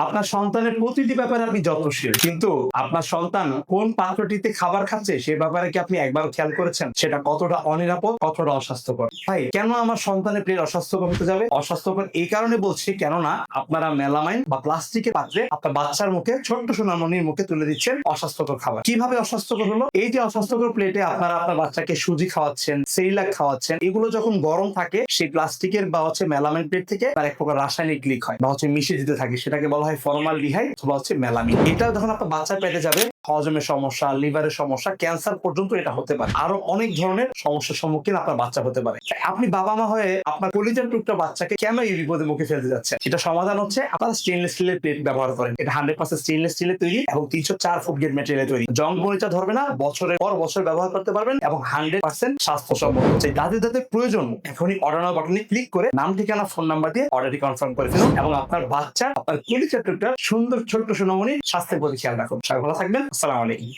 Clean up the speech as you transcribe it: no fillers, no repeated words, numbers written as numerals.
আপনার সন্তানের প্রতিটি ব্যাপারে আপনি যত্নশীল, কিন্তু আপনার সন্তান কোন পাত্রটিতে খাবার খাচ্ছে সে ব্যাপারে কি আপনি একবার খেয়াল করেছেন? সেটা কতটা অনিরাপদ, কতটা অস্বাস্থ্যকর? ভাই, কেন আমার সন্তানের প্লেট অস্বাস্থ্যকর হতে যাবে? অস্বাস্থ্যকর এই কারণে বলছি, কেননা আপনারা মেলামাইন বা প্লাস্টিকের পাত্রে আপনার বাচ্চার মুখে, ছোট্ট সোনামণির মুখে তুলে দিচ্ছেন অস্বাস্থ্যকর খাবার। কিভাবে অস্বাস্থ্যকর হলো? এই যে অস্বাস্থ্যকর প্লেটে আপনারা আপনার বাচ্চাকে সুজি খাওয়াচ্ছেন, সেরিলাক খাওয়াচ্ছেন, এগুলো যখন গরম থাকে সেই প্লাস্টিকের বা মেলামাইন প্লেট থেকে তার এক প্রকার রাসায়নিক লিক হয় বা মিশিয়ে দিতে থাকে, সেটাকে বলা হয় ফরমালডিহাইড অথবা মেলামিন। এটা যখন আপনার বাচ্চার পেটে যাবে, হজমের সমস্যা, লিভারের সমস্যা, ক্যান্সার পর্যন্ত এটা হতে পারে। আরো অনেক ধরনের সমস্যার সম্মুখীন আপনার বাচ্চা হতে পারে। আপনি বাবা মা হয়ে আপনার কলিজার টুকরা বাচ্চাকে কেন এই বিপদে মুখে ফেলতে যাচ্ছেন? সেটা সমাধান হচ্ছে আপনারা স্টেনলেস স্টিলের প্লেট ব্যবহার করেন। এটা 100% স্টেনলেস স্টিলের তৈরি এবং 304 ফুট গ্রেড ম্যাটেরিয়ালে তৈরি। জং মরিচা ধরবে না, বছরের পর বছর ব্যবহার করতে পারবেন এবং 100% স্বাস্থ্যসম্মত। যাদের যাদের প্রয়োজন এখনই অর্ডার নাও বাটনে ক্লিক করে নাম, ঠিকানা, ফোন নাম্বার দিয়ে অর্ডারটি কনফার্ম করে ফেলুন এবং আপনার বাচ্চা, আপনার কলিজার টুকরা সুন্দর ছোট্ট সোনামণি স্বাস্থ্যের প্রতি খেয়াল রাখুন। সবাই ভালো থাকবেন। আসসালামু আলাইকুম।